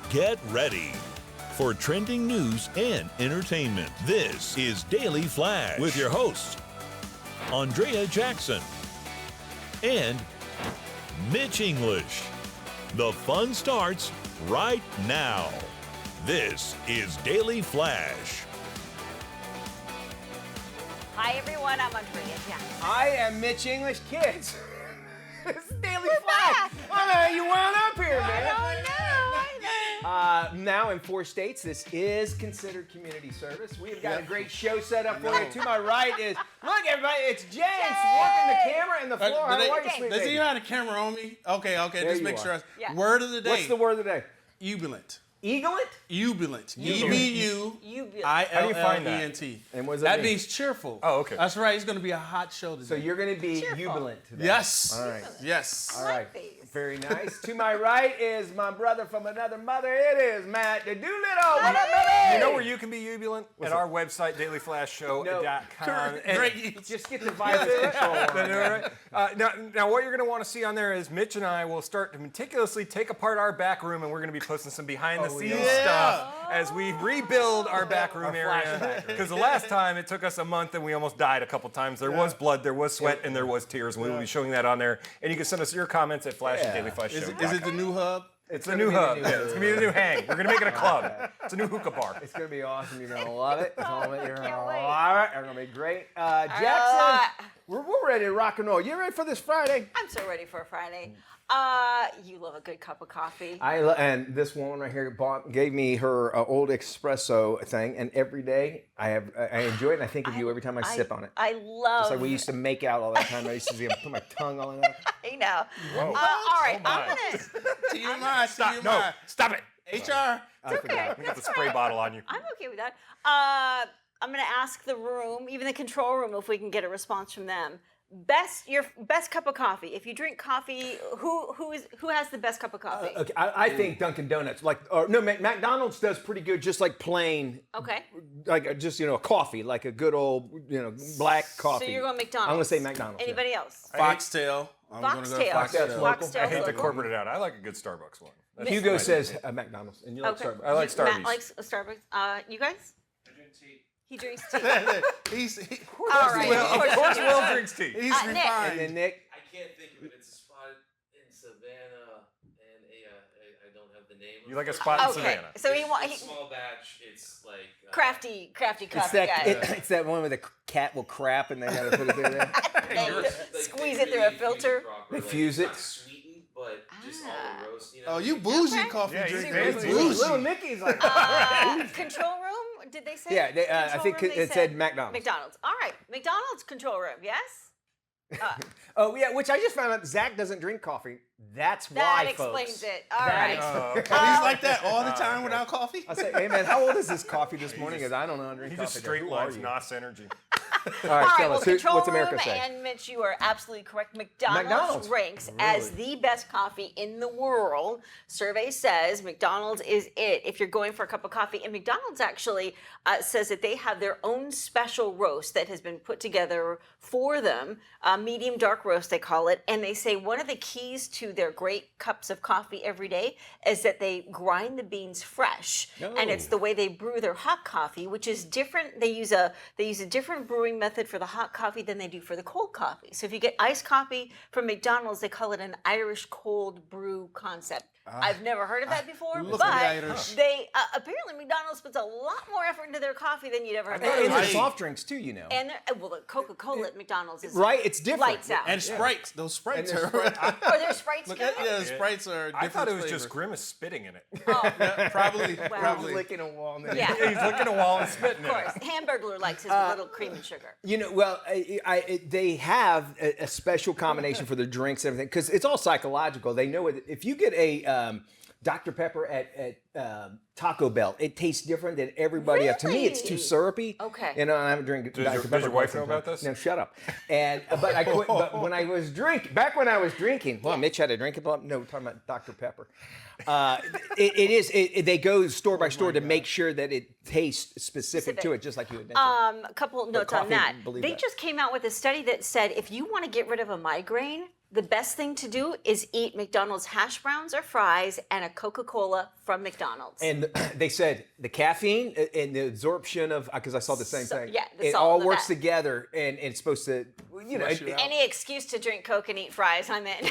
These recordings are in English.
Get ready for trending news and entertainment. This is Daily Flash with your hosts, Andrea Jackson and Mitch English. The fun starts right now. This is Daily Flash. Hi everyone, I'm Andrea Jackson. I am Mitch English, kids. This is Daily Flash. Oh, you wound up here, man. I know. Now in 4 states, this is considered community service. We have got a great show set up for you. To my right is, look everybody, it's James working the camera and the floor. How are you, sweet Does baby? he have a camera on me? Okay, There just you make are. sure. Yeah. Word of the day. What's the word of the day? Jubilant. Eaglet? Jubilant. Jubilant. E-B-U-I-L-L-E-N-T. And what does that mean? means cheerful. Oh, okay. That's right. It's going to be a hot show today. So you're going to be Cheerful. jubilant today. Yes. All right. Yes. All right. like these. Very nice. To my right is my brother from another mother. It is Matt the Doolittle. What up, baby? You know where you can be jubilant? At our website, dailyflashshow.com. Great. Just get the virus control on. Now, what you're going to want to see on there is Mitch and I will start to meticulously take apart our back room, and we're going to be posting some behind-the-scenes stuff as we rebuild our back room area. Because the last time it took us a month, and we almost died a couple times. There was blood, there was sweat, and there was tears. And we will be showing that on there. And you can send us your comments at flash@dailyflashshow.com. Is it the new hub? It's the new hub. Yeah, it's going to be the new hang. We're going to make it a club. It's a new hookah bar. It's going to be awesome. You're going to love it. You're going to Can't wait. love it. It's going to be great. Jackson, we're ready to rock and roll. You ready for this Friday? I'm so ready for a Friday. You love a good cup of coffee. And this woman right here gave me her old espresso thing, and every day I enjoy it, and I think of you every time I sip on it. I love. Just like we used to make out all that time. I used to put my tongue all in that. I know. Whoa. All right, Oh, I'm my. gonna. TMI. Stop. No, stop it. HR. Okay. We got the spray bottle on you. I'm okay with that. I'm gonna ask the room, even the control room, if we can get a response from them. Your best cup of coffee. If you drink coffee, who has the best cup of coffee? Okay, I think Dunkin' Donuts, McDonald's does pretty good, just like plain, Okay. like just a coffee, like a good old black coffee. So you're going McDonald's. I'm gonna say McDonald's. yeah. Anybody else? Foxtail. I'm going to go Foxtail. Foxtail. Foxtail. I hate to local. corporate it out. I like a good Starbucks one. That's Hugo my says favorite. McDonald's, and you like Okay. Starbucks. I like Matt Starbucks. likes a Starbucks. You guys? I drink tea. He drinks tea. All All right. Of course, Will drinks tea. He's Nick. And refined. then Nick, I can't think of it. It's a spot in Savannah, and I don't have the name. You like a spot in Okay. Savannah. So It's he small batch. It's like crafty it's coffee that guy. it's that one where the cat will crap and they gotta put it through there. Squeeze it through a filter. They fuse it. Not sweetened, but just all the roast. Oh, you bougie Okay. coffee Yeah, he's drinker. fancy. You bougie. Little Nicky's like. Control room? Did they say? Yeah, I Control think room, they it said McDonald's. McDonald's. All right, McDonald's control room. Yes. Oh yeah, which I just found out Zach doesn't drink coffee. That's That why, explains folks. it. All That right. explains- He's like that all the time without coffee. I say, hey man, how old is this coffee this morning? Because I don't know how to drink He coffee. just straight Who are lines you? NOS energy. All right, All right, tell well, us, control what's room America say? and Mitch, you are absolutely correct. McDonald's McDonald's? ranks as the best coffee in the world. Survey says McDonald's is it if you're going for a cup of coffee. And McDonald's actually says that they have their own special roast that has been put together for them, medium dark roast they call it. And they say one of the keys to their great cups of coffee every day is that they grind the beans fresh, and it's the way they brew their hot coffee, which is different. They use a different brewing method for the hot coffee than they do for the cold coffee. So if you get iced coffee from McDonald's, they call it an Irish cold brew concept. I've never heard of that before, look but at the Irish. they apparently McDonald's puts a lot more effort into their coffee than you'd ever And think. their soft drinks too, you know. And well, the Coca-Cola at McDonald's is Right, it's different. lights out. And Sprites. Those Sprites And are. Are there Sprites Look too? at, yeah, Sprites are different I thought it was flavor. just Grimace spitting in it. Yeah, probably. Wow. Probably. Licking a wall. And then Yeah. He's licking a wall and spitting Of in course, it. Hamburglar likes his with little cream and sugar. You know, well, they have a special combination for the drinks and everything because it's all psychological. They know it. If you get a Dr. Pepper at Taco Bell, it tastes different than everybody else. To me, it's too Really? syrupy. Okay. You know, I haven't drank Dr. Pepper. does your wife for know some about time. this? No, shut up. And but I quit. But when I was drinking, well, Mitch had a drink. No, we're talking about Dr. Pepper. They go store by store to make sure that it tastes specific to it, just like you had mentioned. A couple notes on coffee, that. believe They that. just came out with a study that said if you want to get rid of a migraine, the best thing to do is eat McDonald's hash browns or fries and a Coca-Cola from McDonald's. And they said the caffeine and the absorption of, because I saw the same thing. Yeah, the it salt all and the works fat. together, and it's supposed to, Flush you out. Any excuse to drink Coke and eat fries, I'm in.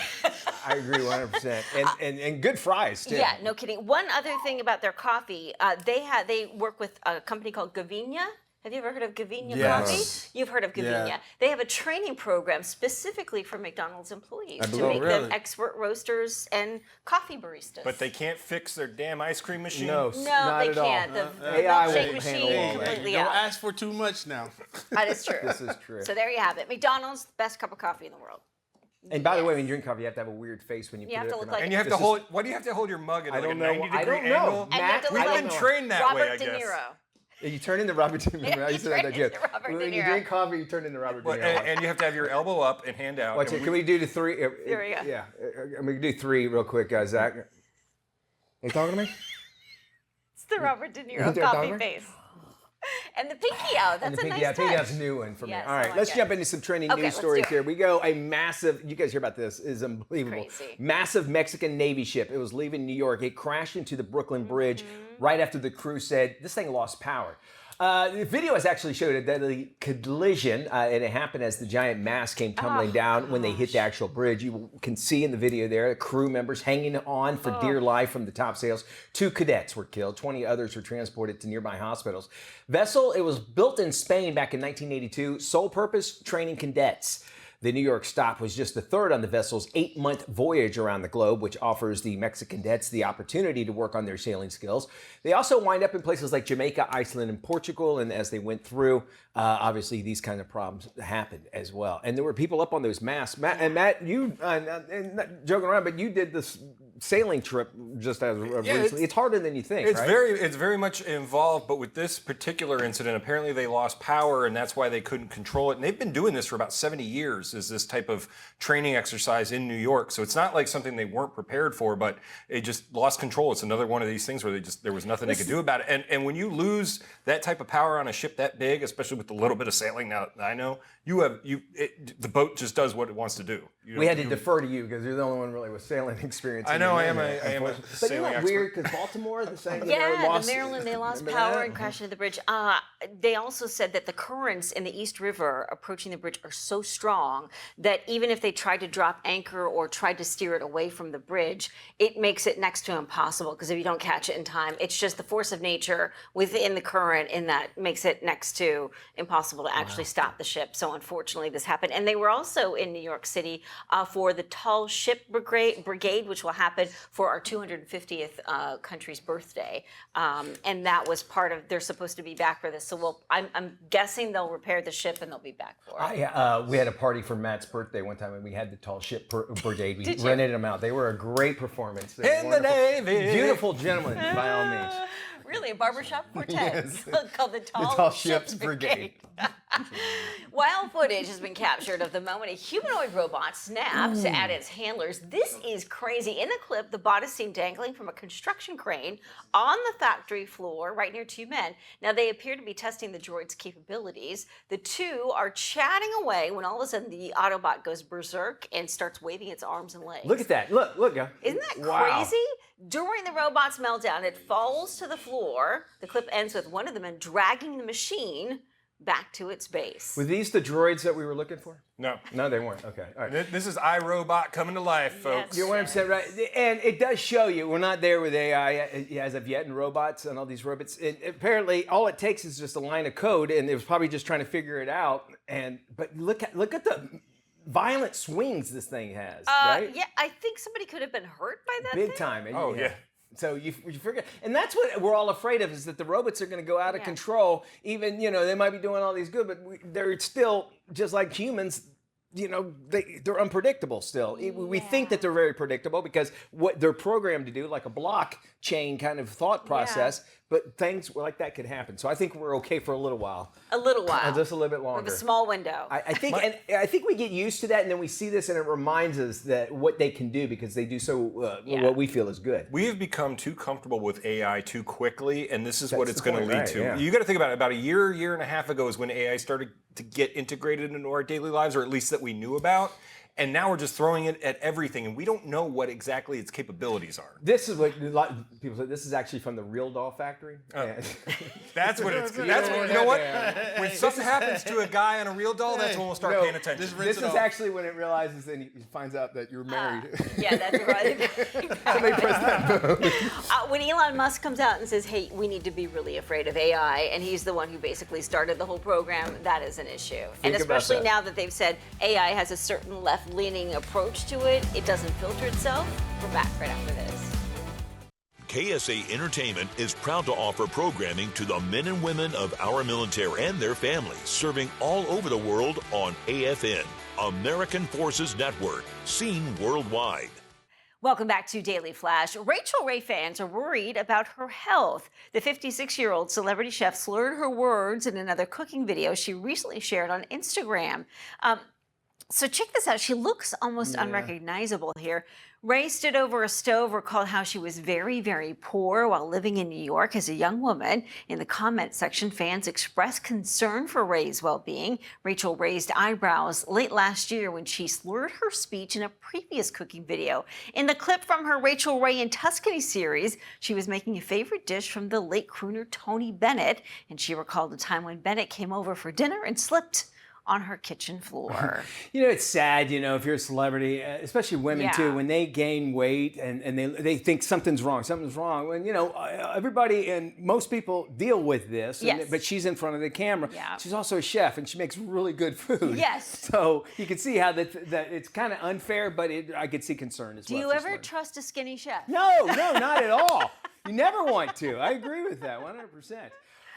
I agree 100%. And good fries too. Yeah, no kidding. One other thing about their coffee, they work with a company called Gavinia. Have you ever heard of Gavinia Yes. Coffee? You've heard of Gavinia. Yeah. They have a training program specifically for McDonald's employees to believe- make Really? them expert roasters and coffee baristas. But they can't fix their damn ice cream machine. No, no, not they at all. can't. The AI milkshake won't machine handle all that. completely Don't out. ask for too much now. That is true. This is true. So there you have it. McDonald's, best cup of coffee in the world. And by the way, when you drink coffee, you have to have a weird face when you, You put have it to up look your like- mouth. And you have This to is- hold. Why do you have to hold your mug at I like a don't know. 90-degree I don't angle? know. And you have to Matt, look I I've like been don't know. trained that Robert way, I De guess. Niro. You turn into Robert De Niro. I you used to know turn that joke. into Robert De When you Niro. drink coffee, you turn into Robert De Well, Niro. and you have to have your elbow up and hand out. Watch and it. Can we do the three? There we go. Yeah. We can do three real quick, guys. Zach, you talking to me? It's the Robert De You Niro think coffee they're face. And the pinky out. That's And the a pinky, nice I think touch. that's a new one for me. Yes, All I right, like let's it. jump into some trending Okay, news let's stories do it. here. We go a massive, you guys hear about this, is unbelievable. Crazy. Massive Mexican Navy ship. It was leaving New York. It crashed into the Brooklyn Bridge Mm-hmm. right after the crew said this thing lost power. The video has actually showed a deadly collision, and it happened as the giant mast came tumbling down when they hit the actual bridge. You can see in the video there, crew members hanging on for dear life from the top sails. 2 cadets were killed. 20 others were transported to nearby hospitals. Vessel, it was built in Spain back in 1982. Sole purpose, training cadets. The New York stop was just the third on the vessel's 8-month voyage around the globe, which offers the Mexican cadets the opportunity to work on their sailing skills. They also wind up in places like Jamaica, Iceland, and Portugal, and as they went through, obviously these kind of problems happened as well. And there were people up on those masts. Matt, you, and not joking around, but you did this sailing trip just as recently. It's harder than you think, It's right? it's very much involved, but with this particular incident, apparently they lost power, and that's why they couldn't control it. And they've been doing this for about 70 years, is this type of training exercise in New York. So it's not like something they weren't prepared for, but it just lost control. It's another one of these things where there was nothing they could do about it. And when you lose that type of power on a ship that big, especially with the little bit of sailing now that I know, the boat just does what it wants to do. We had to defer to you because you're the only one really with sailing experience. I know I am a But isn't sailing that expert. weird? Because Baltimore, the same. Yeah, the Maryland, they lost remember power that? and crashed into the bridge. They also said that the currents in the East River approaching the bridge are so strong that even if they tried to drop anchor or tried to steer it away from the bridge, it makes it next to impossible because if you don't catch it in time, it's just the force of nature within the current in that makes it next to impossible to actually stop the ship. So unfortunately, this happened. And they were also in New York City for the Tall Ship Brigade, which will happen for our 250th country's birthday. And that was part of, they're supposed to be back for this. So I'm guessing they'll repair the ship and they'll be back for it. We had a party for Matt's birthday one time, and we had the Tall Ship Brigade. We Did you? rented them out. They were a great performance. They were In the wonderful. Navy. Beautiful gentlemen, by all means. Really, a barbershop quartet called the Tall, Tall Ships Ships Brigade. Wild footage has been captured of the moment a humanoid robot snaps at its handlers. This is crazy. In the clip, the bot is seen dangling from a construction crane on the factory floor right near 2 men. Now, they appear to be testing the droid's capabilities. The two are chatting away when all of a sudden the Autobot goes berserk and starts waving its arms and legs. Look at that. Look, guys. Isn't that Wow. crazy? During the robot's meltdown, it falls to the floor. The clip ends with one of the men dragging the machine back to its base. Were these the droids that we were looking for? No. No, they weren't. Okay. All right. This is iRobot coming to life, folks. You're 100% right. And it does show you, we're not there with AI as of yet and robots and all these robots. And apparently, all it takes is just a line of code, and it was probably just trying to figure it out. But look at the violent swings this thing has, right? Yeah, I think somebody could have been hurt by that Big thing. time. Oh, yeah. So you forget, and that's what we're all afraid of, is that the robots are going to go out of Yeah. control. Even, they might be doing all these good, but they're still just like humans. They're unpredictable still. We think that they're very predictable because what they're programmed to do, like a blockchain kind of thought process, but things like that could happen. So I think we're okay for a little while. A little while. Just a little bit longer. With a small window. I think, and I think we get used to that, and then we see this, and it reminds us that what they can do because they do so what we feel is good. We have become too comfortable with AI too quickly, and this is what That's it's the going to point, lead right, to. yeah. You got to think about it. About a year and a half ago is when AI started to get integrated into our daily lives, or at least that we knew about. and now we're just throwing it at everything, and we don't know what exactly its capabilities are. This is what a lot of people say. This is actually from the real doll factory. Yeah. That's what it's. That's what, you know what? When something happens to a guy on a real doll, that's when we'll start paying attention. This is actually when it realizes and he finds out that you're married. Yeah, that's right. Somebody press that button. When Elon Musk comes out and says, hey, we need to be really afraid of AI, and he's the one who basically started the whole program, that is an issue. And especially now that they've said AI has a certain left-leaning approach to it, it doesn't filter itself. We're back right after this. KSA Entertainment is proud to offer programming to the men and women of our military and their families, serving all over the world on AFN, American Forces Network, seen worldwide. Welcome back to Daily Flash. Rachel Ray fans are worried about her health. The 56-year-old celebrity chef slurred her words in another cooking video she recently shared on Instagram. So check this out. She looks almost unrecognizable here. Ray stood over a stove, recalled how she was very, very poor while living in New York as a young woman. In the comment section, fans expressed concern for Ray's well-being. Rachel raised eyebrows late last year when she slurred her speech in a previous cooking video. In the clip from her Rachel Ray in Tuscany series, she was making a favorite dish from the late crooner Tony Bennett, and she recalled a time when Bennett came over for dinner and slipped on her kitchen floor. You know, it's sad, you know, if you're a celebrity, especially women too, when they gain weight and they think something's wrong. When, you know, everybody and most people deal with this, but she's in front of the camera. Yeah. She's also a chef and she makes really good food. Yes. So you can see how that it's kind of unfair, but I could see concern as well. Do you ever trust a skinny chef? No, not at all. You never want to. I agree with that 100%.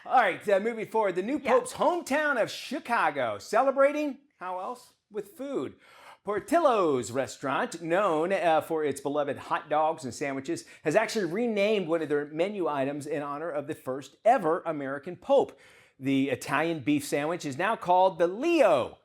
All right, moving forward, the new Pope's hometown of Chicago, celebrating, how else? With food. Portillo's restaurant, known for its beloved hot dogs and sandwiches, has actually renamed one of their menu items in honor of the first ever American Pope. The Italian beef sandwich is now called the Leo.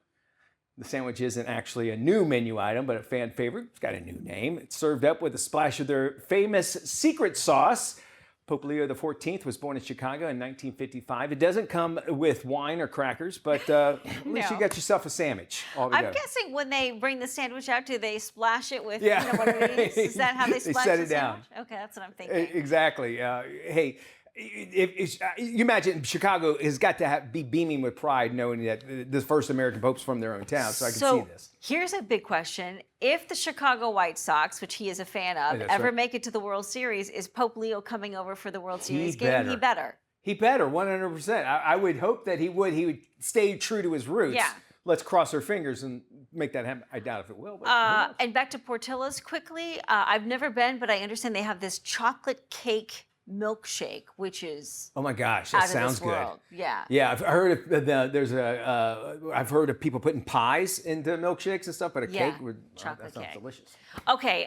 The sandwich isn't actually a new menu item, but a fan favorite. It's got a new name. It's served up with a splash of their famous secret sauce. Pope Leo XIV was born in Chicago in 1955. It doesn't come with wine or crackers, but at least you got yourself a sandwich altogether. I'm guessing when they bring the sandwich out, do they splash it with one of these? Is that how they splash set the it down. sandwich? Okay, that's what I'm thinking. Exactly. Hey, if you imagine Chicago has got to be beaming with pride knowing that the first American Pope's from their own town, so I can see this. Here's a big question. If the Chicago White Sox, which he is a fan of, ever make it to the World Series, is Pope Leo coming over for the World Series game? He better. He better, 100%. I would hope that he would stay true to his roots. Yeah. Let's cross our fingers and make that happen. I doubt if it will. But and back to Portillo's quickly. I've never been, but I understand they have this chocolate cake milkshake, which is oh my gosh, that sounds good. Yeah, I've heard of I've heard of people putting pies into milkshakes and stuff, but a cake would that sounds delicious. Okay,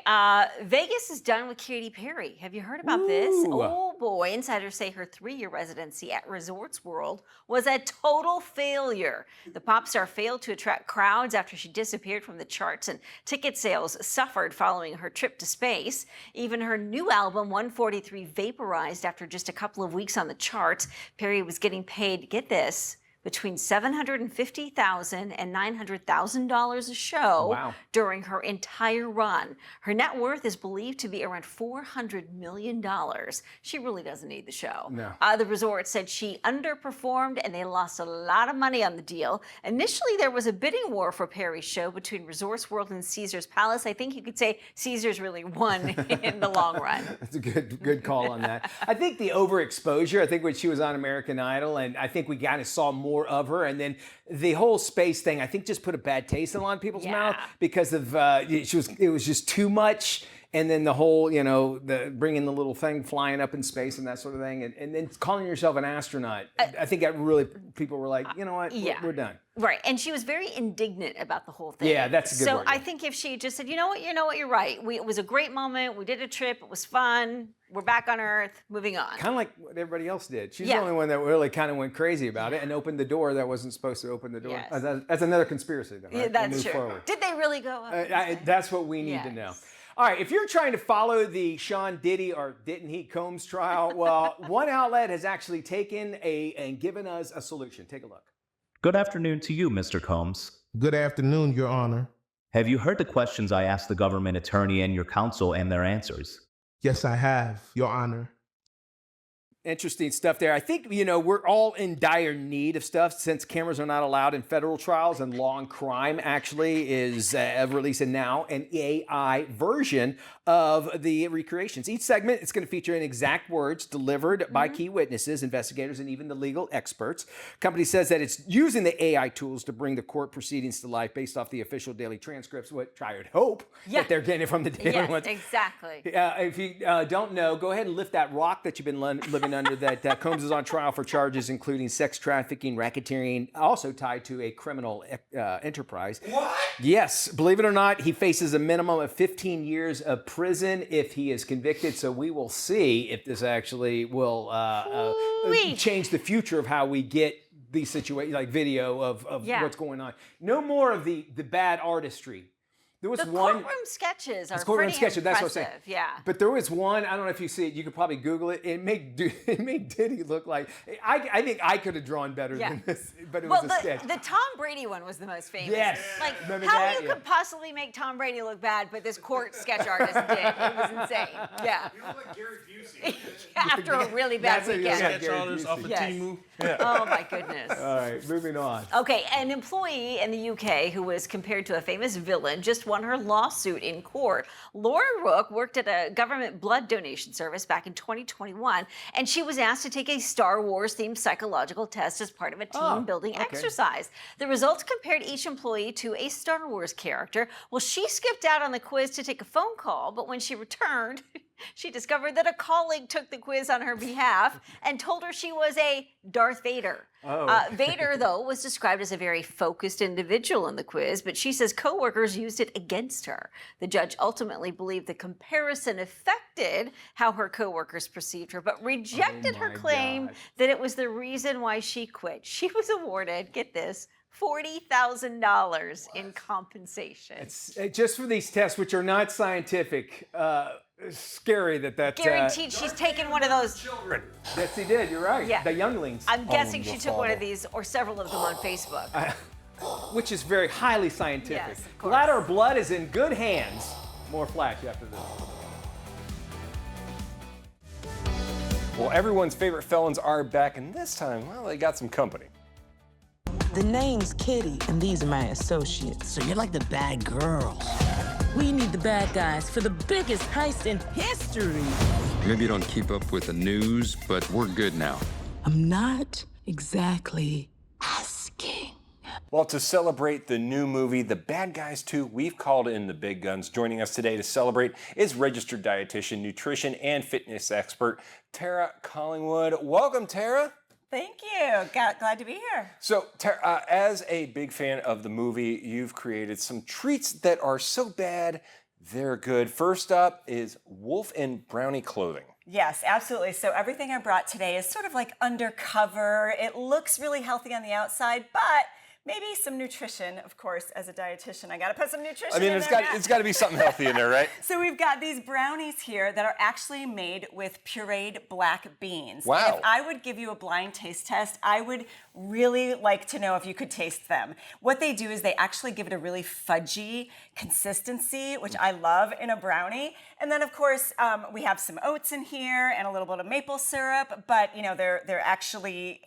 Vegas is done with Katy Perry. Have you heard about this? Oh boy, insiders say her 3-year residency at Resorts World was a total failure. The pop star failed to attract crowds after she disappeared from the charts, and ticket sales suffered following her trip to space. Even her new album 143 vaporized after just a couple of weeks on the charts. Perry was getting paid, get this, between $750,000 and $900,000 a show during her entire run. Her net worth is believed to be around $400 million. She really doesn't need the show. No. The resort said she underperformed and they lost a lot of money on the deal. Initially, there was a bidding war for Perry's show between Resorts World and Caesar's Palace. I think you could say Caesar's really won in the long run. That's a good call on that. I think the overexposure, I think when she was on American Idol, and I think we kind of saw more of her, and then the whole space thing I think just put a bad taste in a lot of people's mouth because of it was just too much, and then the whole the bringing the little thing flying up in space and that sort of thing, and then calling yourself an astronaut. I think that really people were like, you know what, we're done. Right, and she was very indignant about the whole thing. Yeah, that's a good word. So I think if she just said, you know what, you're right. It was a great moment. We did a trip. It was fun. We're back on Earth. Moving on. Kind of like what everybody else did. She's the only one that really kind of went crazy about it and opened the door that wasn't supposed to open the door. Yes. That's another conspiracy, though. Right? Yeah, that's true. Forward. Did they really go up? That's what we need to know. All right, if you're trying to follow the Sean Diddy or didn't he Combs trial, well, one outlet has actually taken and given us a solution. Take a look. Good afternoon to you, Mr. Combs. Good afternoon, Your Honor. Have you heard the questions I asked the government attorney and your counsel and their answers? Yes, I have, Your Honor. Interesting stuff there. I think, we're all in dire need of stuff since cameras are not allowed in federal trials, and Law and Crime actually is releasing now an AI version of the recreations. Each segment is going to feature in exact words delivered by key witnesses, investigators, and even the legal experts. Company says that it's using the AI tools to bring the court proceedings to life based off the official daily transcripts, which I would hope that they're getting from the daily ones. Exactly. If you don't know, go ahead and lift that rock that you've been living under. That Combs is on trial for charges including sex trafficking, racketeering, also tied to a criminal enterprise. What? Yes, believe it or not, he faces a minimum of 15 years of prison if he is convicted. So we will see if this actually will change the future of how we get these situations, like video of what's going on. No more of the bad artistry. There was the one courtroom sketches are courtroom pretty sketches, impressive. that's what I'm saying. Yeah. But there was one, I don't know if you see it, you could probably Google it. It made Diddy look like, I think I could have drawn better than this, but it was a sketch. The Tom Brady one was the most famous. Yes. Like, Remember how that? you could possibly make Tom Brady look bad, but this court sketch artist did. It was insane. Yeah. You look like Gary Busey. After a really bad That's a- weekend. yeah. Sketch artist off of Yes. Temu. Oh my goodness. All right, moving on. Okay, an employee in the UK who was compared to a famous villain just won her lawsuit in court. Laura Rook worked at a government blood donation service back in 2021, and she was asked to take a Star Wars-themed psychological test as part of a team-building exercise. The results compared each employee to a Star Wars character. Well, she skipped out on the quiz to take a phone call, but when she returned, she discovered that a colleague took the quiz on her behalf and told her she was a Darth Vader. Vader, though, was described as a very focused individual in the quiz, but she says coworkers used it against her. The judge ultimately believed the comparison affected how her coworkers perceived her, but rejected her claim that it was the reason why she quit. She was awarded, get this, $40,000 in compensation. It's just for these tests, which are not scientific. It's scary that Guaranteed she's taken one of those. children. Yes, he did. You're right. Yeah. The younglings. I'm guessing she took one of these or several of them on Facebook. Which is very highly scientific. Yes, of course. Bladder blood is in good hands. More flash after this. Well, everyone's favorite felons are back, and this time, well, they got some company. The name's Kitty, and these are my associates. So you're like the bad girls. We need the bad guys for the biggest heist in history. Maybe you don't keep up with the news, but we're good now. I'm not exactly asking. Well, to celebrate the new movie, The Bad Guys 2, we've called in the big guns. Joining us today to celebrate is registered dietitian, nutrition, and fitness expert, Tara Collingwood. Welcome, Tara. Thank you. Glad to be here. So, Tara, as a big fan of the movie, you've created some treats that are so bad, they're good. First up is Wolf and Brownie clothing. Yes, absolutely. So everything I brought today is sort of like undercover. It looks really healthy on the outside, but maybe some nutrition, of course, as a dietitian. I got to put some nutrition in there. It's got to be something healthy in there, right? So we've got these brownies here that are actually made with pureed black beans. Wow. And if I would give you a blind taste test, I would really like to know if you could taste them. What they do is they actually give it a really fudgy consistency, which I love in a brownie. And then, of course, we have some oats in here and a little bit of maple syrup, but they're actually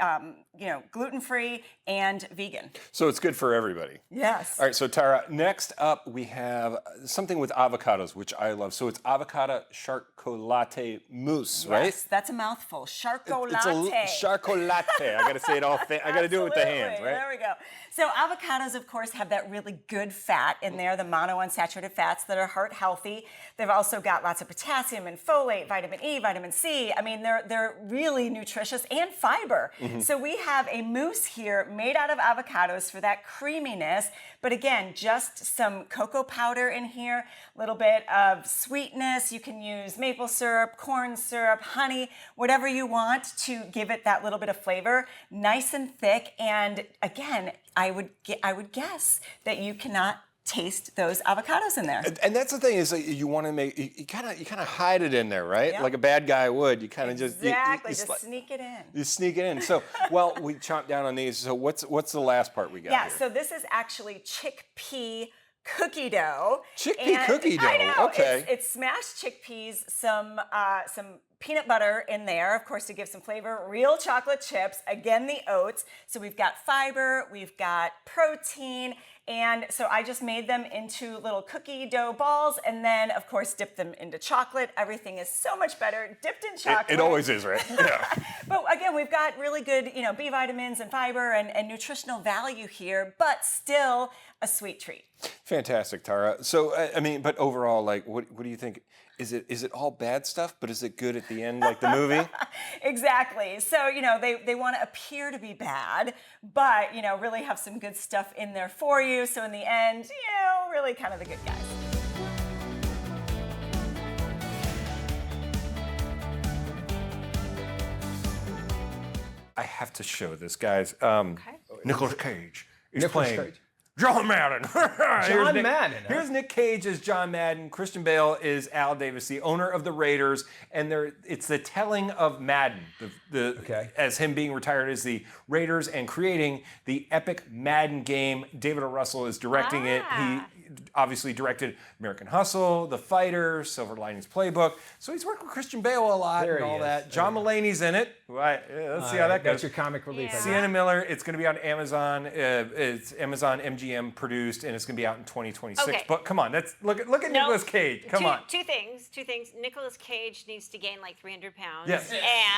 gluten-free and vegan. So it's good for everybody. Yes. All right, so Tara, next up we have something with avocados, which I love. So it's avocado charcolate mousse, right? Yes, that's a mouthful. Charcolate. It's a charcolate. I got to say it all. I got to do it with the hands, right? There we go. So avocados, of course, have that really good fat in there, the monounsaturated fats that are heart healthy. They've also got lots of potassium and folate, vitamin E, vitamin C. I mean, they're really nutritious and fiber. Mm-hmm. So we have a mousse here made out of avocados for that creaminess. But again, just some cocoa powder in here, a little bit of sweetness. You can use maple syrup, corn syrup, honey, whatever you want to give it that little bit of flavor. Nice and thick. And again, I would guess that you cannot taste those avocados in there. And that's the thing is that you want to make you kind of hide it in there, right? Yep. Like a bad guy would. You kind of Exactly, just sneak it in. You sneak it in. So, well, we chomped down on these. So what's the last part we got Yeah, here? so this is actually chickpea cookie dough. Chickpea cookie dough. I know. Okay. It's smashed chickpeas, some peanut butter in there, of course, to give some flavor. Real chocolate chips. Again, the oats. So we've got fiber, we've got protein, and so I just made them into little cookie dough balls, and then, of course, dipped them into chocolate. Everything is so much better dipped in chocolate. It always is, right? Yeah. But again, we've got really good, B vitamins and fiber and nutritional value here, but still a sweet treat. Fantastic, Tara. So, but overall, like, what do you think? Is it all bad stuff, but is it good at the end, like the movie? Exactly. So, they want to appear to be bad, but, really have some good stuff in there for you. So in the end, really kind of the good guys. I have to show this, guys. Nicolas Cage is Nicolas playing Cage. John Madden. John Madden. Huh? Here's Nick Cage as John Madden. Christian Bale is Al Davis, the owner of the Raiders, and it's the telling of Madden, as him being retired as the Raiders and creating the epic Madden game. David O. Russell is directing it. He obviously directed American Hustle, The Fighter, Silver Linings Playbook. So he's worked with Christian Bale a lot and all that. John Mulaney's in it. Let's see how that goes. That's your comic relief. Sienna Miller. It's going to be on Amazon. It's Amazon MGM produced, and it's going to be out in 2026. Okay. But come on, look at Nicolas Cage. Come on. Two things. Nicolas Cage needs to gain like 300 pounds. Yes.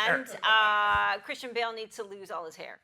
And Christian Bale needs to lose all his hair.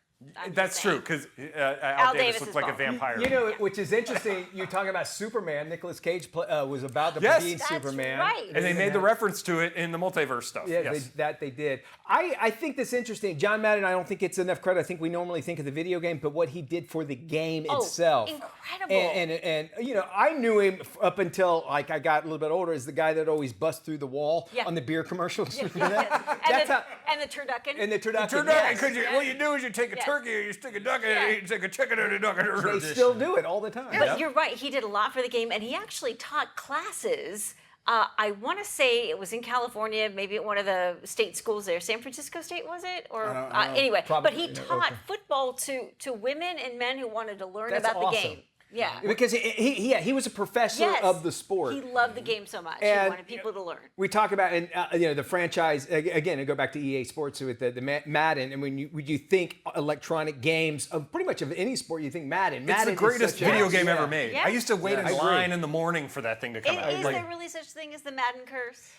That's true, because Al Davis looks like a vampire. Which is interesting. You're talking about Superman. Nicolas Cage was about to be Superman. Right. And they made the reference to it in the multiverse stuff. Yeah, they did. I think that's interesting. John Madden, I don't think it's enough credit. I think we normally think of the video game, but what he did for the game itself. Incredible. And I knew him up until I got a little bit older as the guy that always busts through the wall on the beer commercials. And the turducken. And the turducken. Because what you do is you take a turkey or you stick a duck in it, you take a chicken and a duck in it. They still do it all the time. But you're right. He did a lot for the game, and he actually taught classes. I want to say it was in California, maybe at one of the state schools there. San Francisco State, was it? Or anyway, Probably, but he taught football to women and men who wanted to learn That's about awesome. the game. Yeah. Because he was a professor of the sport. He loved the game so much. And he wanted people to learn. We talk about the franchise again. I go back to EA Sports with the Madden, and when you think electronic games of pretty much of any sport, you think Madden. It's the greatest video game ever made. Yeah. I used to wait in line in the morning for that thing to come out. Is there really such thing as the Madden curse?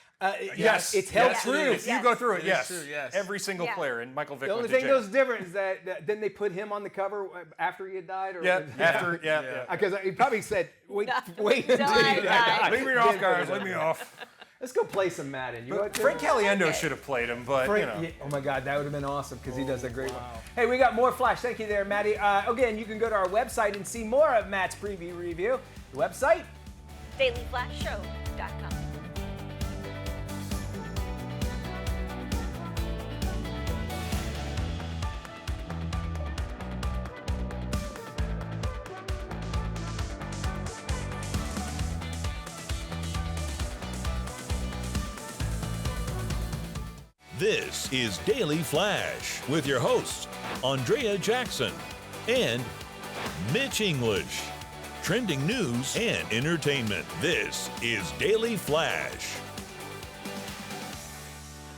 Yes, it's held true. true. You go through it, yes. True, yes. Every single player, and Michael Vick The only went to thing jail. that was different is that then they put him on the cover after he had died. Or Yeah. Because he probably said, wait until you die. Leave me off, guys. Leave me off. Let's go play some Madden. Frank Caliendo should have played him, but Oh my God, that would have been awesome because he does a great one. Hey, we got more Flash. Thank you there, Maddie. Again, you can go to our website and see more of Matt's preview review. The website? DailyFlashShow.com. This is Daily Flash with your hosts, Andrea Jackson and Mitch English. Trending news and entertainment. This is Daily Flash.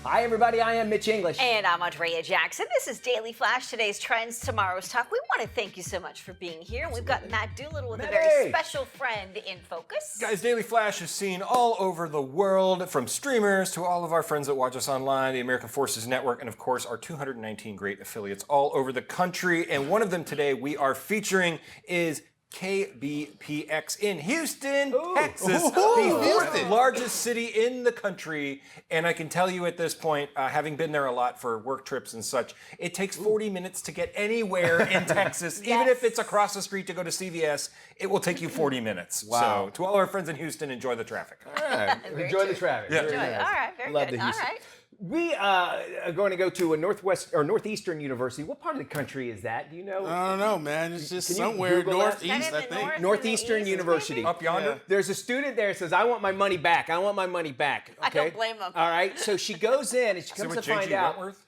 Hi, everybody. I am Mitch English. And I'm Andrea Jackson. This is Daily Flash, today's trends, tomorrow's talk. We want to thank you so much for being here. And we've got Matt Doolittle with a very special friend in focus. Guys, Daily Flash is seen all over the world, from streamers to all of our friends that watch us online, the American Forces Network, and of course our 219 great affiliates all over the country. And one of them today we are featuring is KBPX in Houston, Texas, the fourth largest city in the country. And I can tell you at this point, having been there a lot for work trips and such, it takes 40 minutes to get anywhere in Texas. Even if it's across the street to go to CVS, it will take you 40 minutes. Wow. So to all our friends in Houston, enjoy the traffic. All right. Enjoy the traffic. Yeah. Very nice. All right, very Love good. the Houston. All right. We are going to go to a Northeastern University. What part of the country is that? Do you know? I don't know, man. It's just Can you somewhere Google that? northeast, I think. Northeastern University. Up yonder? There's a student there that says, I want my money back. I want my money back. Okay? I don't blame him. All right. So she goes in and she comes to find out. Wentworth?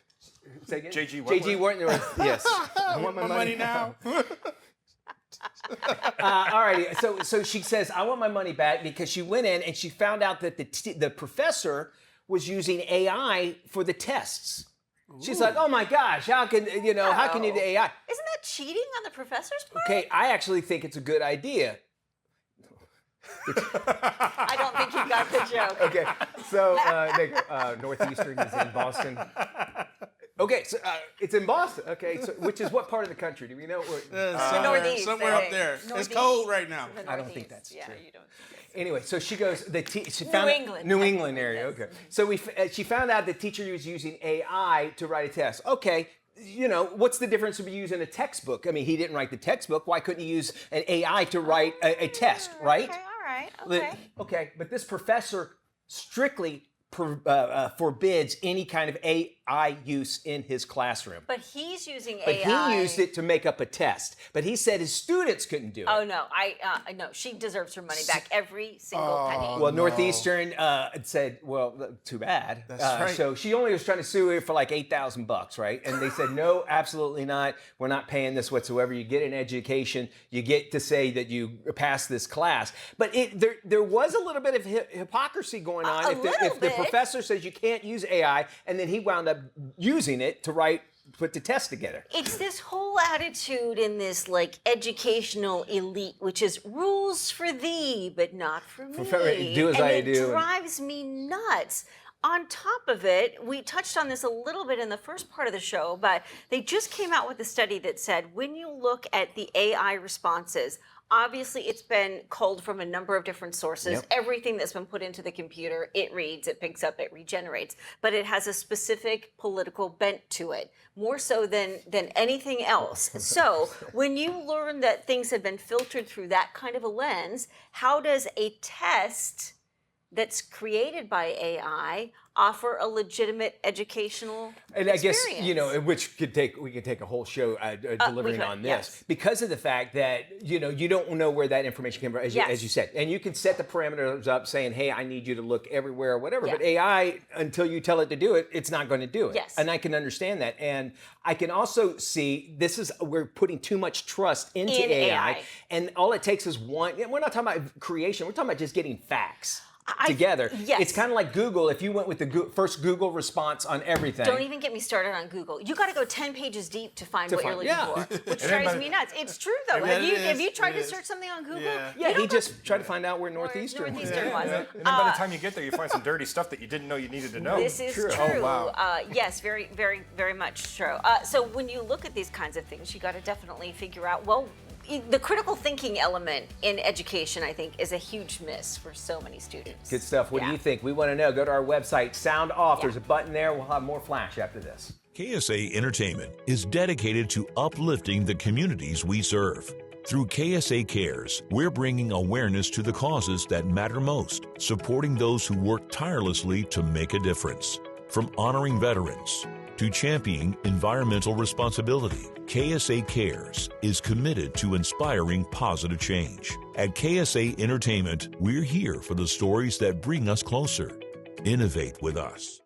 Say again? J.G. J.G. Wentworth, yes. I want my money now. All righty. So she says, I want my money back because she went in and she found out that the professor was using AI for the tests. She's like, oh my gosh, how can you do AI? Isn't that cheating on the professor's part? Okay, I actually think it's a good idea. I don't think you got the joke. Okay, so Northeastern is in Boston. Okay, so it's in Boston. Okay, so which is what part of the country? Do we know? Northeast, somewhere up there. It's cold right now. I don't think that's true. You don't. Anyway, so she goes. She New found England. New England area. Okay, so she found out the teacher was using AI to write a test. Okay. What's the difference between using a textbook? I mean, he didn't write the textbook. Why couldn't he use an AI to write a test, right? Okay, all right. Okay. Okay, but this professor strictly forbids any kind of AI use in his classroom. But he's using But AI. he used it to make up a test. But he said his students couldn't do it. Oh no, no. She deserves her money back, every single penny. Well, Northeastern said, well, too bad. That's right. So she only was trying to sue her for like $8,000, right? And they said, no, absolutely not. We're not paying this whatsoever. You get an education. You get to say that you passed this class. But there was a little bit of hypocrisy going on. If the professor says you can't use AI, and then he wound up using it to put the test together. It's this whole attitude in this like educational elite, which is rules for thee, but not for me. Do as I do. It drives me nuts. On top of it, we touched on this a little bit in the first part of the show, but they just came out with a study that said when you look at the AI responses, obviously it's been culled from a number of different sources. Yep. Everything that's been put into the computer, it reads, it picks up, it regenerates. But it has a specific political bent to it, more so than anything else. So when you learn that things have been filtered through that kind of a lens, how does a test that's created by AI offer a legitimate educational experience? I guess, which we could take a whole show delivering on this, yes. because of the fact that, you don't know where that information came from, as you said. And you can set the parameters up saying, hey, I need you to look everywhere or whatever. Yeah. But AI, until you tell it to do it, it's not going to do it. Yes. And I can understand that. And I can also see we're putting too much trust into AI. And all it takes is one. We're not talking about creation. We're talking about just getting facts together. Yes. It's kind of like Google. If you went with the first Google response on everything. Don't even get me started on Google. You got to go 10 pages deep to find what you're looking for, which drives me nuts. It's true though. Have you tried to search something on Google? Yeah, he just tried to find out where Northeastern was. And then by the time you get there, you find some dirty stuff that you didn't know you needed to know. This is true. Oh, wow. Yes, very, very, very much true. So when you look at these kinds of things, you got to definitely figure out, well, the critical thinking element in education, I think, is a huge miss for so many students. Good stuff. What do you think? We want to know. Go to our website, Sound Off. There's a button there. We'll have more flash after this. KSA Entertainment is dedicated to uplifting the communities we serve. Through KSA Cares, we're bringing awareness to the causes that matter most, supporting those who work tirelessly to make a difference. From honoring veterans to championing environmental responsibility, KSA Cares is committed to inspiring positive change. At KSA Entertainment, we're here for the stories that bring us closer. Innovate with us.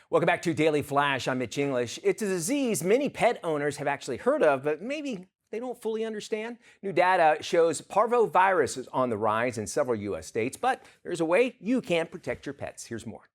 Welcome back to Daily Flash. I'm Mitch English. It's a disease many pet owners have actually heard of, but maybe they don't fully understand. New data shows parvovirus is on the rise in several U.S. states, but there's a way you can protect your pets. Here's more.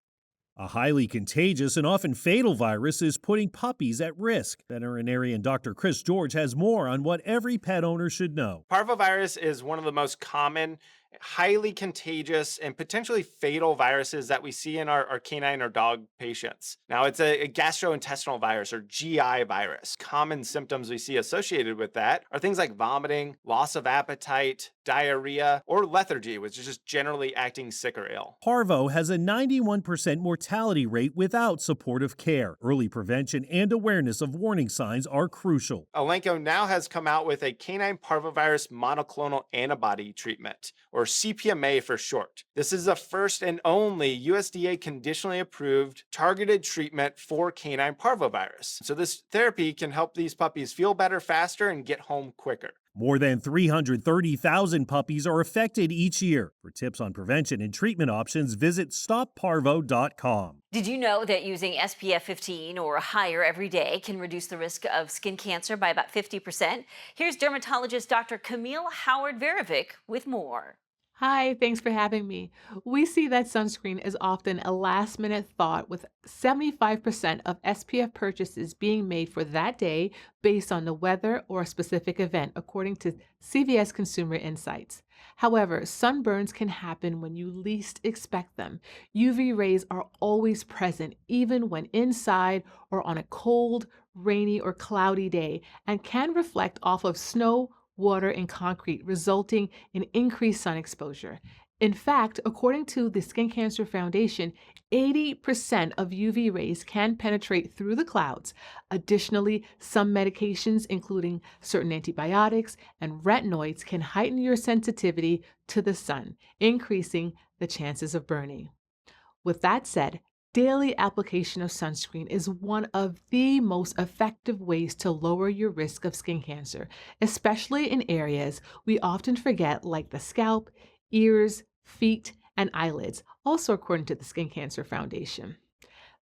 A highly contagious and often fatal virus is putting puppies at risk. Veterinarian Dr. Chris George has more on what every pet owner should know. Parvovirus is one of the most common, highly contagious, and potentially fatal viruses that we see in our canine or dog patients. Now, it's a gastrointestinal virus or GI virus. Common symptoms we see associated with that are things like vomiting, loss of appetite, diarrhea, or lethargy, which is just generally acting sick or ill. Parvo has a 91% mortality rate without supportive care. Early prevention and awareness of warning signs are crucial. Elanco now has come out with a canine parvovirus monoclonal antibody treatment, or CPMA for short. This is the first and only USDA conditionally approved targeted treatment for canine parvovirus. So this therapy can help these puppies feel better faster and get home quicker. More than 330,000 puppies are affected each year. For tips on prevention and treatment options, visit stopparvo.com. Did you know that using SPF 15 or higher every day can reduce the risk of skin cancer by about 50%? Here's dermatologist Dr. Camille Howard-Verovic with more. Hi, thanks for having me. We see that sunscreen is often a last-minute thought, with 75% of SPF purchases being made for that day based on the weather or a specific event, according to CVS Consumer Insights. However, sunburns can happen when you least expect them. UV rays are always present, even when inside or on a cold, rainy, or cloudy day, and can reflect off of snow, water, and concrete, resulting in increased sun exposure. In fact, according to the Skin Cancer Foundation, 80% of UV rays can penetrate through the clouds. Additionally, some medications, including certain antibiotics and retinoids, can heighten your sensitivity to the sun, increasing the chances of burning. With that said, daily application of sunscreen is one of the most effective ways to lower your risk of skin cancer, especially in areas we often forget, like the scalp, ears, feet, and eyelids, also according to the Skin Cancer Foundation.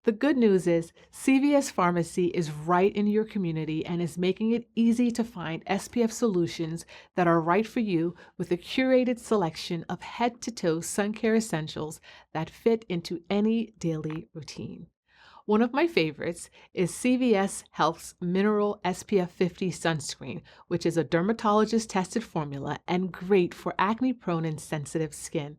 The good news is CVS Pharmacy is right in your community and is making it easy to find SPF solutions that are right for you, with a curated selection of head-to-toe sun care essentials that fit into any daily routine. One of my favorites is CVS Health's Mineral SPF 50 sunscreen, which is a dermatologist-tested formula and great for acne-prone and sensitive skin.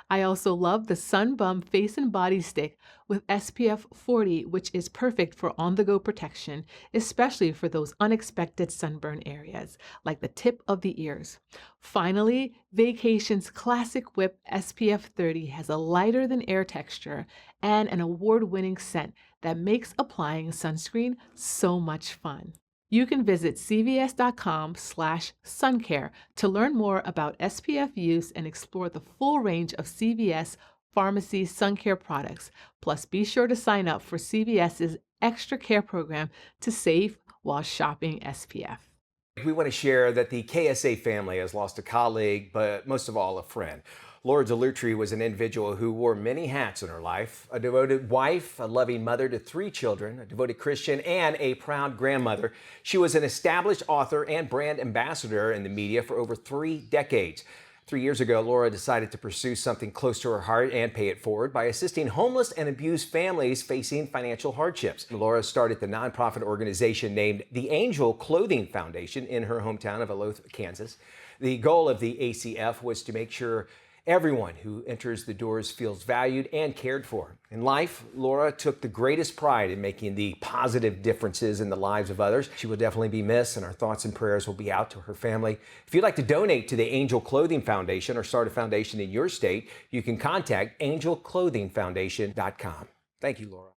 I also love the Sun Bum Face and Body Stick with SPF 40, which is perfect for on-the-go protection, especially for those unexpected sunburn areas, like the tip of the ears. Finally, Vacation's Classic Whip SPF 30 has a lighter-than-air texture and an award-winning scent that makes applying sunscreen so much fun. You can visit cvs.com/suncare to learn more about SPF use and explore the full range of CVS Pharmacy sun care products. Plus, be sure to sign up for CVS's Extra Care program to save while shopping SPF. We want to share that the KSA family has lost a colleague, but most of all, a friend. Laura Doolittle was an individual who wore many hats in her life: a devoted wife, a loving mother to 3 children, a devoted Christian, and a proud grandmother. She was an established author and brand ambassador in the media for over 3 decades. 3 years ago, Laura decided to pursue something close to her heart and pay it forward by assisting homeless and abused families facing financial hardships. Laura started the nonprofit organization named the Angel Clothing Foundation in her hometown of Olathe, Kansas. The goal of the ACF was to make sure everyone who enters the doors feels valued and cared for. In life, Laura took the greatest pride in making the positive differences in the lives of others. She will definitely be missed, and our thoughts and prayers will be out to her family. If you'd like to donate to the Angel Clothing Foundation or start a foundation in your state, you can contact angelclothingfoundation.com. Thank you, Laura.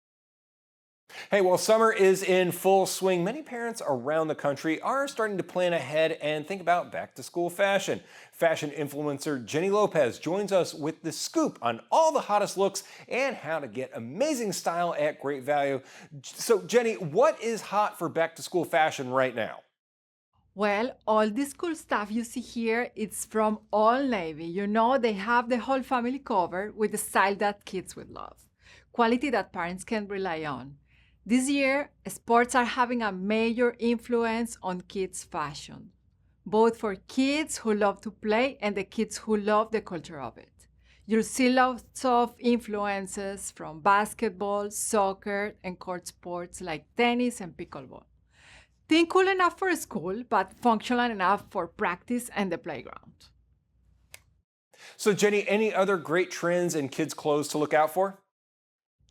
Hey, while summer is in full swing, many parents around the country are starting to plan ahead and think about back-to-school fashion. Fashion influencer Jenny Lopez joins us with the scoop on all the hottest looks and how to get amazing style at great value. So, Jenny, what is hot for back-to-school fashion right now? Well, all this cool stuff you see here, it's from All Navy. You know, they have the whole family covered with the style that kids would love. Quality that parents can rely on. This year, sports are having a major influence on kids' fashion, both for kids who love to play and the kids who love the culture of it. You'll see lots of influences from basketball, soccer, and court sports like tennis and pickleball. Think cool enough for school, but functional enough for practice and the playground. So, Jenny, any other great trends in kids' clothes to look out for?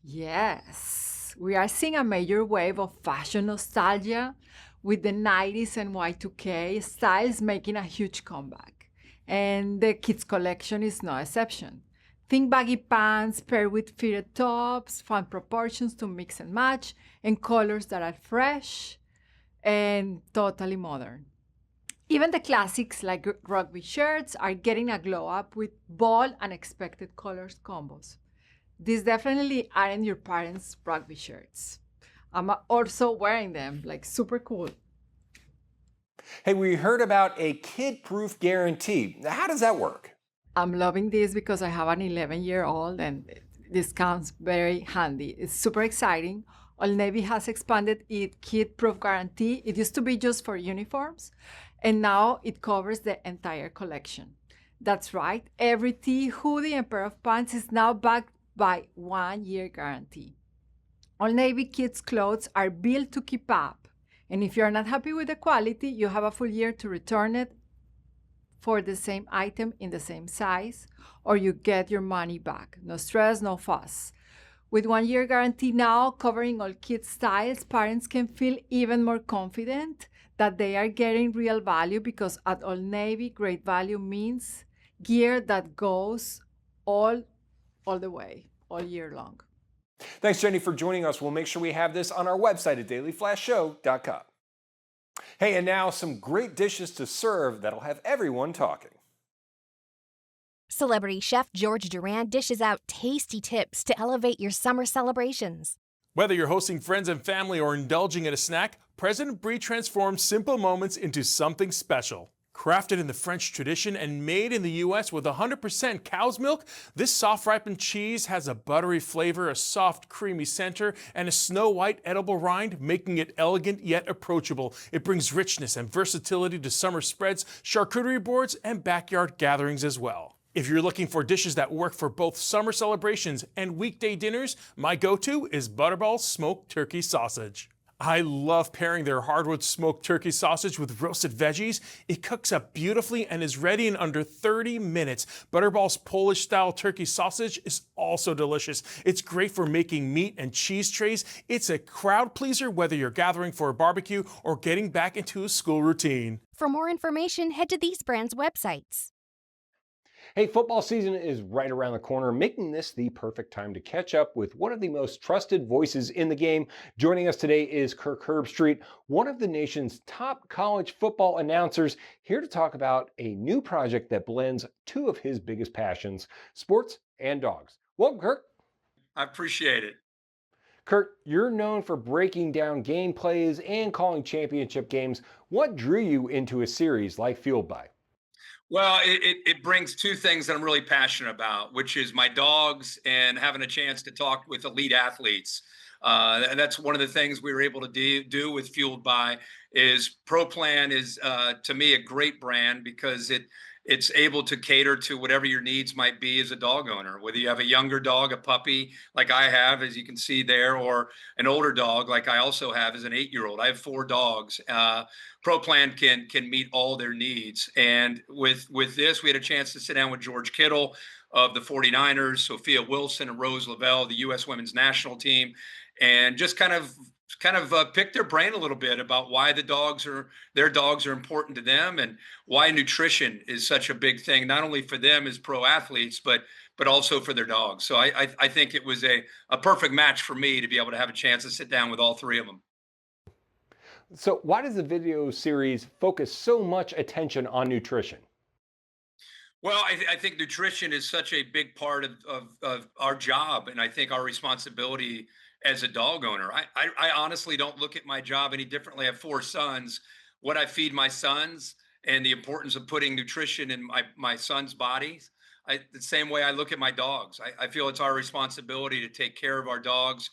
Yes. We are seeing a major wave of fashion nostalgia, with the 90s and Y2K styles making a huge comeback. And the kids' collection is no exception. Think baggy pants paired with fitted tops, fun proportions to mix and match, and colors that are fresh and totally modern. Even the classics like rugby shirts are getting a glow up with bold, unexpected colors combos. These definitely aren't your parents' rugby shirts. I'm also wearing them, like super cool. Hey, we heard about a kid-proof guarantee. How does that work? I'm loving this because I have an 11-year-old and this comes very handy. It's super exciting. Old Navy has expanded its kid-proof guarantee. It used to be just for uniforms, and now it covers the entire collection. That's right, every tee, hoodie, and pair of pants is now backed by 1-year guarantee. Old Navy kids' clothes are built to keep up, and if you're not happy with the quality, you have a full year to return it for the same item in the same size, or you get your money back. No stress, no fuss. With 1-year guarantee now covering all kids' styles, parents can feel even more confident that they are getting real value, because at Old Navy, great value means gear that goes all the way, all year long. Thanks, Jenny, for joining us. We'll make sure we have this on our website at dailyflashshow.com. Hey, and now some great dishes to serve that'll have everyone talking. Celebrity chef George Duran dishes out tasty tips to elevate your summer celebrations. Whether you're hosting friends and family or indulging in a snack, President Brie transforms simple moments into something special. Crafted in the French tradition and made in the U.S. with 100% cow's milk, this soft-ripened cheese has a buttery flavor, a soft, creamy center, and a snow-white edible rind, making it elegant yet approachable. It brings richness and versatility to summer spreads, charcuterie boards, and backyard gatherings as well. If you're looking for dishes that work for both summer celebrations and weekday dinners, my go-to is Butterball's smoked turkey sausage. I love pairing their hardwood smoked turkey sausage with roasted veggies. It cooks up beautifully and is ready in under 30 minutes. Butterball's Polish-style turkey sausage is also delicious. It's great for making meat and cheese trays. It's a crowd pleaser whether you're gathering for a barbecue or getting back into a school routine. For more information, head to these brands' websites. Hey, football season is right around the corner, making this the perfect time to catch up with one of the most trusted voices in the game. Joining us today is Kirk Herbstreit, one of the nation's top college football announcers, here to talk about a new project that blends two of his biggest passions, sports and dogs. Welcome, Kirk. I appreciate it. Kirk, you're known for breaking down game plays and calling championship games. What drew you into a series like Fueled By? Well, it brings two things that I'm really passionate about, which is my dogs and having a chance to talk with elite athletes. And that's one of the things we were able to do with Fueled By. Is ProPlan is to me a great brand because it's able to cater to whatever your needs might be as a dog owner, whether you have a younger dog, a puppy like I have, as you can see there, or an older dog like I also have as an 8-year-old. I have 4 dogs. ProPlan can meet all their needs. And with this, we had a chance to sit down with George Kittle of the 49ers, Sophia Wilson and Rose Lavelle, the U.S. women's national team, and just kind of pick their brain a little bit about why their dogs are important to them and why nutrition is such a big thing, not only for them as pro athletes, but also for their dogs. So I think it was a perfect match for me to be able to have a chance to sit down with all 3 of them. So why does the video series focus so much attention on nutrition? Well, I think nutrition is such a big part of our job, and I think our responsibility as a dog owner. I honestly don't look at my job any differently. I have 4 sons. What I feed my sons and the importance of putting nutrition in my sons' bodies, the same way I look at my dogs. I feel it's our responsibility to take care of our dogs.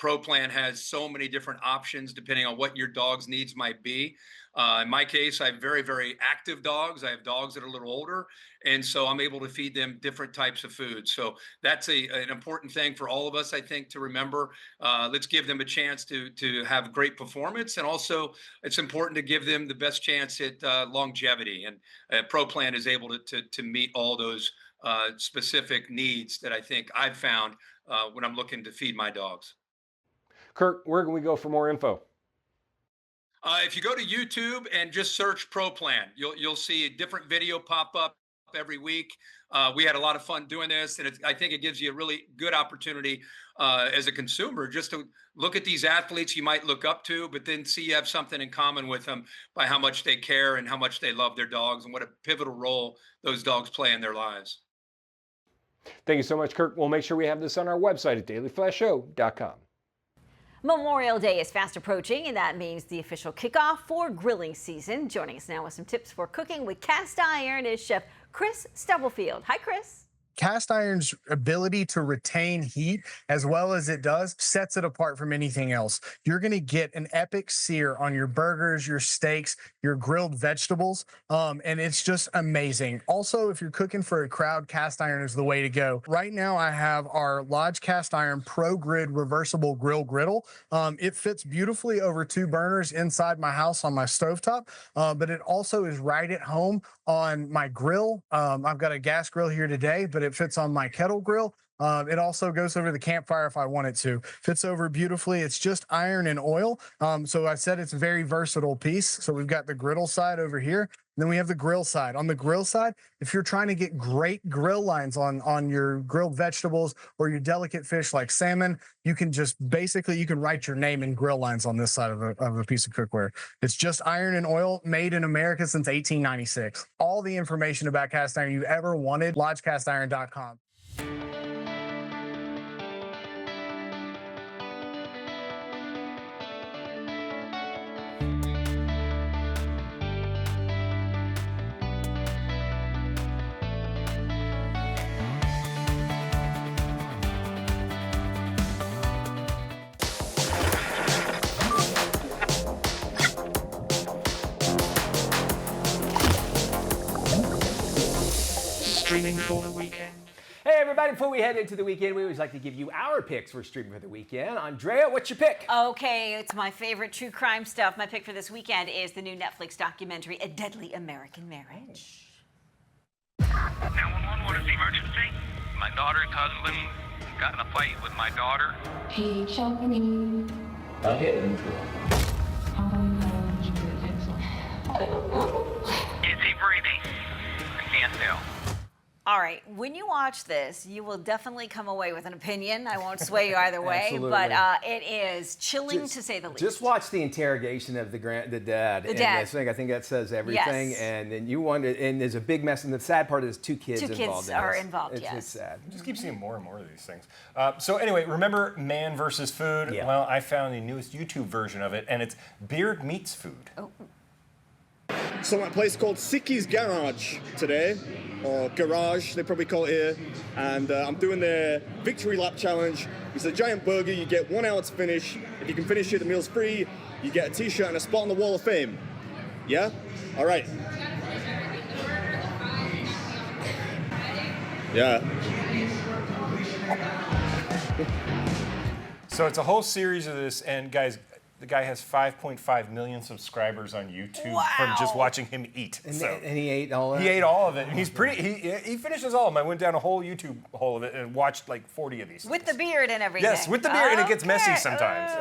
ProPlan has so many different options depending on what your dog's needs might be. In my case, I have very, very active dogs. I have dogs that are a little older. And so I'm able to feed them different types of food. So that's an important thing for all of us, I think, to remember. Let's give them a chance to have great performance. And also, it's important to give them the best chance at longevity. And ProPlan is able to meet all those specific needs that I think I've found when I'm looking to feed my dogs. Kirk, where can we go for more info? If you go to YouTube and just search ProPlan, you'll see a different video pop up every week. We had a lot of fun doing this, and I think it gives you a really good opportunity as a consumer just to look at these athletes you might look up to, but then see you have something in common with them by how much they care and how much they love their dogs and what a pivotal role those dogs play in their lives. Thank you so much, Kirk. We'll make sure we have this on our website at dailyflashshow.com. Memorial Day is fast approaching, and that means the official kickoff for grilling season. Joining us now with some tips for cooking with cast iron is Chef Chris Stubblefield. Hi, Chris. Cast iron's ability to retain heat as well as it does sets it apart from anything else. You're going to get an epic sear on your burgers, your steaks, your grilled vegetables, and it's just amazing. Also, if you're cooking for a crowd, cast iron is the way to go. Right now, I have our Lodge Cast Iron Pro Grid reversible griddle. It fits beautifully over 2 burners inside my house on my stovetop, but it also is right at home on my grill. I've got a gas grill here today, but it fits on my kettle grill. It also goes over the campfire if I want it to. Fits over beautifully. It's just iron and oil. So I said it's a very versatile piece. So we've got the griddle side over here. Then we have the grill side. On the grill side, if you're trying to get great grill lines on your grilled vegetables or your delicate fish like salmon, you can just basically, you can write your name in grill lines on this side of a piece of cookware. It's just iron and oil, made in America since 1896. All the information about cast iron you ever wanted, lodgecastiron.com. Streaming for the weekend. Hey everybody, before we head into the weekend, we always like to give you our picks for streaming for the weekend. Andrea, what's your pick? Okay, it's my favorite true crime stuff. My pick for this weekend is the new Netflix documentary, A Deadly American Marriage. 911, what is the emergency? My daughter's husband got in a fight with my daughter. He choked me. I hit him. Is he breathing? I can't tell. All right, when you watch this, you will definitely come away with an opinion. I won't sway you either way, Absolutely. but it is chilling to say the least. Just watch the interrogation of the dad. The dad. I think that says everything. Yes. And then you wonder, and there's a big mess. And the sad part is 2 kids involved. 2 kids in are this. involved, yes. It's sad. You just keep seeing more and more of these things. So anyway, remember Man versus Food? Yeah. Well, I found the newest YouTube version of it, and it's Beard Meets Food. Oh. So I'm at a place called Siki's Garage today, or Garage, they probably call it here, and I'm doing the Victory Lap Challenge. It's a giant burger, you get 1 hour to finish. If you can finish it, the meal's free. You get a t-shirt and a spot on the Wall of Fame. Yeah? All right. Yeah. So it's a whole series of this, and guys, the guy has 5.5 million subscribers on YouTube from just watching him eat. And, So and he ate all of it? he ate all of it. And he's he finishes all of them. I went down a whole YouTube hole of it and watched like 40 of these. With the beard and everything. Yes, with the beard, and it gets messy sometimes.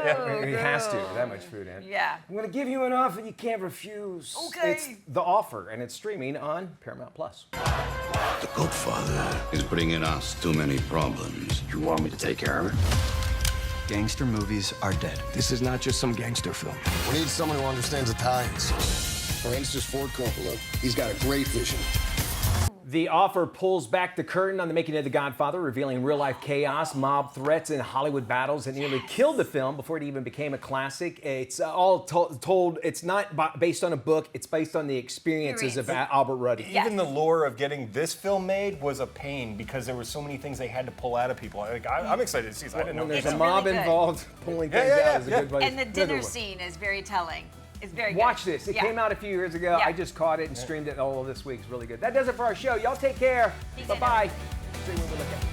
He has to, with that much food in. Yeah. I'm going to give you an offer you can't refuse. Okay. It's The Offer, and it's streaming on Paramount+. The Godfather is bringing us too many problems. You want me to take care of it? Gangster movies are dead. This is not just some gangster film. We need someone who understands Italians. For instance, Ford Coppola. He's got a great vision. The Offer pulls back the curtain on the making of The Godfather, revealing real-life chaos, mob threats, and Hollywood battles that nearly killed the film before it even became a classic. It's all told. It's not based on a book. It's based on the experiences of Albert Ruddy. Even the lure of getting this film made was a pain because there were so many things they had to pull out of people. I'm excited to see this. I didn't know. When there's It's a mob really good. involved, pulling things out is a good way. And the dinner scene is very telling. It's very good. Watch this. It came out a few years ago. Yeah. I just caught it and streamed it all this week. It's really good. That does it for our show. Y'all take care. Bye-bye. See you when we look at it.